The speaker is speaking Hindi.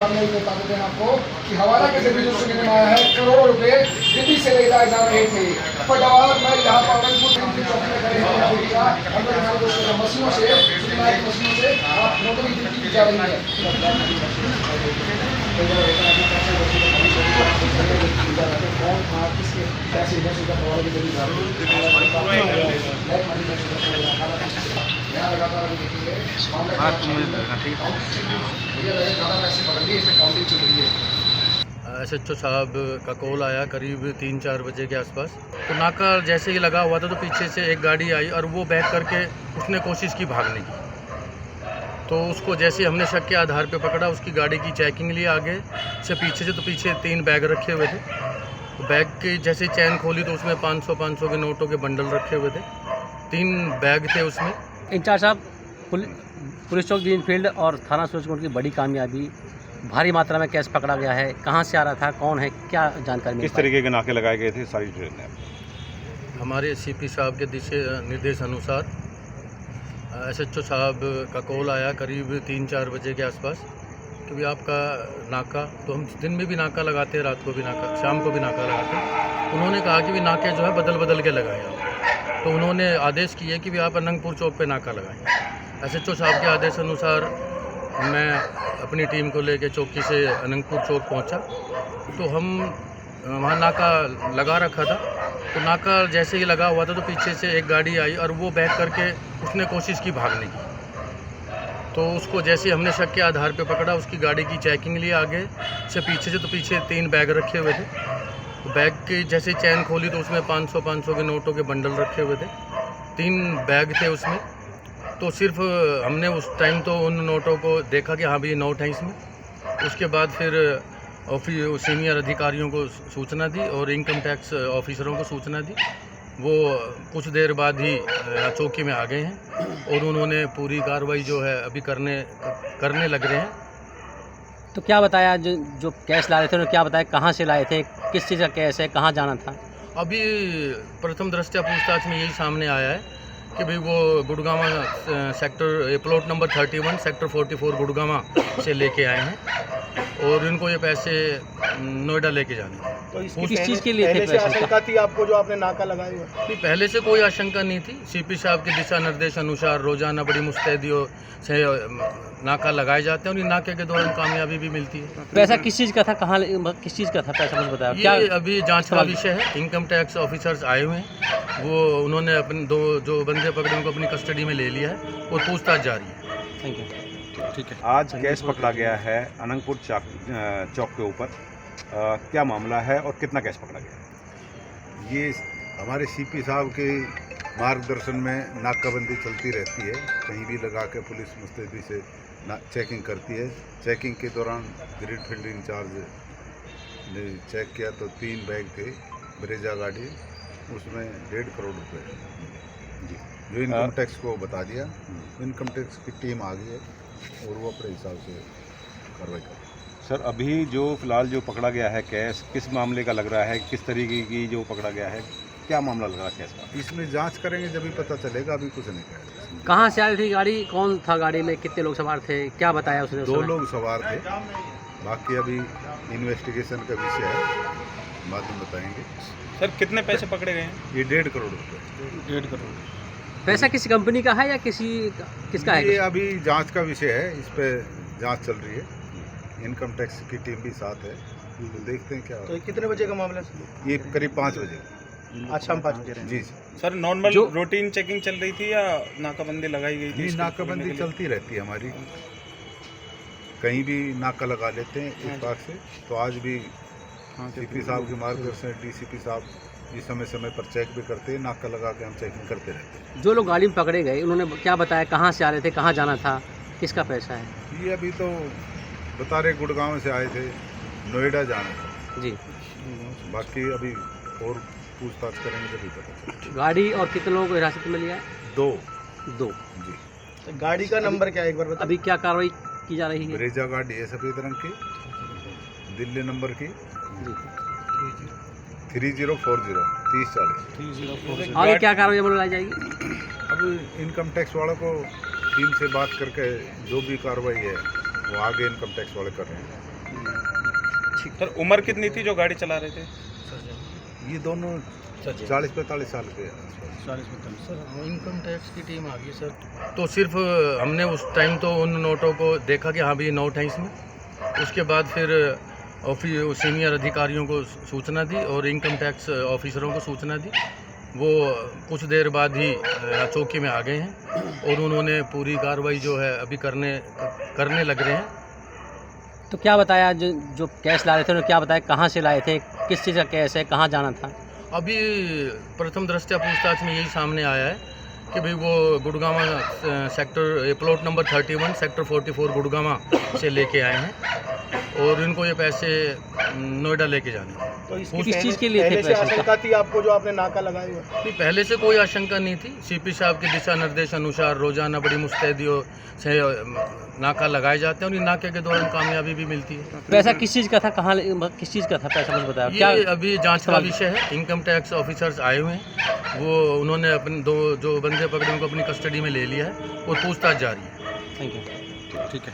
मैं बता देते हैं आपको कि हवाला के जरिए जो सुनने में आया है करोड़ों रुपए दिल्ली से ले जाए जा रहे थे। फटाफट मैं यहाँ पावनपुर चौकी में खड़े हैं, देखिएगा अंदर हमारे दोस्तों मशीनों से मशीनों से आप नौकरी दिल्ली की जा रही है। SHO साहब का कॉल आया करीब 3-4 बजे के आसपास। तो नाका जैसे ही लगा हुआ था तो पीछे से एक गाड़ी आई और वो बैक करके उसने कोशिश की भागने की। तो उसको जैसे हमने शक के आधार पे पकड़ा, उसकी गाड़ी की चेकिंग ली आगे से पीछे से। तो पीछे 3 बैग रखे हुए थे। तो बैग की जैसे चैन खोली तो उसमें 500 के नोटों के बंडल रखे हुए थे। 3 बैग थे उसमें। इंचार्ज साहब, पुलिस चौक ग्रीनफील्ड और थाना सूरजकुंड की बड़ी कामयाबी, भारी मात्रा में कैश पकड़ा गया है। कहाँ से आ रहा था, कौन है, क्या जानकारी? किस तरीके के नाके लगाए गए थे सारी ट्रेन? हमारे CP साहब के निर्देश अनुसार SHO साहब का कॉल आया करीब 3-4 बजे के आसपास कि आपका नाका, तो हम दिन में भी नाका लगाते हैं, रात को भी नाका, शाम को भी नाका लगाते हैं। उन्होंने कहा कि भी नाके जो है बदल के लगाएं आप। तो उन्होंने आदेश किए कि भी आप अनंगपुर चौक पे नाका लगाएं। SHO साहब के आदेश अनुसार मैं अपनी टीम को लेकर चौकी से अनंगपुर चौक पहुंचा। तो हम वहाँ नाका लगा रखा था। तो नाका जैसे ही लगा हुआ था तो पीछे से एक गाड़ी आई और वो बैक करके उसने कोशिश की भागने की। तो उसको जैसे हमने शक के आधार पे पकड़ा, उसकी गाड़ी की चेकिंग ली आगे से पीछे से। तो पीछे 3 बैग रखे हुए थे। तो बैग की जैसे चैन खोली तो उसमें 500 के नोटों के बंडल रखे हुए थे। 3 बैग थे उसमें। तो सिर्फ हमने उस टाइम तो उन नोटों को देखा कि हाँ भाई नोट हैं इसमें। उसके बाद फिर सीनियर अधिकारियों को सूचना दी और इनकम टैक्स ऑफिसरों को सूचना दी। वो कुछ देर बाद ही चौकी में आ गए हैं और उन्होंने पूरी कार्रवाई जो है अभी करने लग रहे हैं। तो क्या बताया, जो कैश ला रहे थे उन्होंने क्या बताया, कहाँ से लाए थे, किस चीज़ का कैश है, कहाँ जाना था? अभी प्रथम दृष्टया पूछताछ में यही सामने आया है कि भाई वो गुड़गामा सेक्टर प्लॉट नंबर 31 सेक्टर 44 गुड़गामा से लेके आए हैं और इनको ये पैसे नोएडा लेके जाने हैं। तो किस चीज़ के लिए थे पैसे? आशंका थी आपको जो आपने नाका लगाया हुआ? नहीं, पहले से कोई आशंका नहीं थी। CP साहब के दिशा निर्देश अनुसार रोजाना बड़ी मुस्तैदियों से नाका लगाए जाते हैं और इन नाके के दौरान कामयाबी भी मिलती है। पैसा किस चीज़ का था, कहाँ, किस चीज़ का था पैसा, कुछ बताया? क्या ये अभी जांच का विषय है। इनकम टैक्स ऑफिसर्स आए हुए हैं, वो उन्होंने अपने 2 जो बंदे पकड़े उनको अपनी कस्टडी में ले लिया है और पूछताछ जारी है। Thank you. ठीक है। आज कैश पकड़ा गया है अनंगपुर चौक के ऊपर। क्या मामला है और कितना कैश पकड़ा गया है? ये हमारे CP साहब के मार्गदर्शन में नाकाबंदी चलती रहती है। कहीं भी लगा के पुलिस मुस्तैदी से चेकिंग करती है। चेकिंग के दौरान ग्रीनफील्ड इंचार्ज ने चेक किया तो 3 बैग थे, ब्रेजा गाड़ी, उसमें 1.5 करोड़ रुपए जी, जो इनकम टैक्स को बता दिया। इनकम टैक्स की टीम आ गई है और वो अपने हिसाब से कार्रवाई कर रही है। सर, अभी जो फिलहाल जो पकड़ा गया है कैश, किस मामले का लग रहा है, किस तरीके की जो पकड़ा गया है, क्या मामला लग रहा है कैश का? इसमें जांच करेंगे जब भी पता चलेगा, अभी कुछ नहीं कहेगा। कहाँ से आ रही थी गाड़ी, कौन था गाड़ी में, कितने लोग सवार थे, क्या बताया उसने? 2 लोग सवार थे। बाकी अभी इन्वेस्टिगेशन का विषय है, बाद में बताएंगे। सर, कितने पैसे पकड़े गए हैं? ये 1.5 करोड़ रुपए। 1.5 करोड़। पैसा किसी कंपनी का है या किसका है? ये अभी जांच का विषय है, इस पे जांच चल रही है। इनकम टैक्स की टीम भी साथ है, तो देखते हैं क्या होगा। तो कितने बजे का मामला है? ये करीब 5 बजे। आज शाम 5 बजे। जी सर, नॉर्मल रूटीन चेकिंग चल रही थी या नाकाबंदी लगाई गई थी? नाकाबंदी चलती रहती है हमारी, कहीं भी नाका लगा लेते हैं इस बात से। तो आज भी CP साहब के मार्गदर्शन, DCP साहब इस समय पर चेक भी करते हैं, नाका लगा के हम चेकिंग करते रहते हैं। जो लोग गाड़ी में पकड़े गए उन्होंने क्या बताया, कहाँ से आ रहे थे, कहाँ जाना था, किसका पैसा है? ये अभी तो बता रहे गुड़गांव से आए थे, नोएडा जाना था जी। बाकी अभी और पूछताछ करेंगे तभी पता चलेगा। गाड़ी और कितने लोगों को हिरासत में लिया है? 2 तो जी। गाड़ी का नंबर क्या है एक बार बता? अभी क्या कार्रवाई की जा रही है? ब्रेजा गाड़ी है, सफ़ेद रंग की, दिल्ली नंबर की, 3040 3040। आगे क्या कार्रवाई अमल लाई जाएगी? अब इनकम टैक्स वालों को टीम से बात करके जो भी कार्रवाई है वो आगे इनकम टैक्स वाले कर रहे हैं। सर उम्र कितनी थी जो गाड़ी चला रहे थे? ये दोनों 40-45 साल के आसपास। सर इनकम टैक्स की टीम आ गई सर, तो सिर्फ हमने उस टाइम तो उन नोटों को देखा कि हाँ भी ये नोट है इसमें। उसके बाद फिर ऑफिस सीनियर अधिकारियों को सूचना दी और इनकम टैक्स ऑफिसरों को सूचना दी। वो कुछ देर बाद ही चौकी में आ गए हैं और उन्होंने पूरी कार्रवाई जो है अभी करने लग रहे हैं। तो क्या बताया, जो कैश ला रहे थे उन्होंने क्या बताया, कहाँ से लाए थे, किस चीज़ का कैश है, कहाँ जाना था? अभी प्रथम दृष्टया पूछताछ में यही सामने आया है कि भाई वो गुड़गामा सेक्टर प्लॉट नंबर 31 सेक्टर 44 गुड़गामा से लेके आए हैं और इनको ये पैसे नोएडा लेके जाने हैं। तो किस चीज़ के लिए थे पैसे? आशंका थी आपको जो आपने नाका लगाई हुआ? नहीं, पहले से कोई आशंका नहीं थी। सीपी साहब के दिशा निर्देश अनुसार रोजाना बड़ी मुस्तैदियों से नाका लगाए जाते हैं और इन नाके के दौरान कामयाबी भी मिलती है। पैसा किस चीज़ का था, कहाँ, किस चीज़ का था पैसा, मुझे बताया क्या? ये अभी जांच का विषय है। इनकम टैक्स ऑफिसर्स आए हुए हैं, वो उन्होंने अपने जो बंदे पकड़े उनको अपनी कस्टडी में ले लिया है और पूछताछ जारी है। Thank you. ठीक है।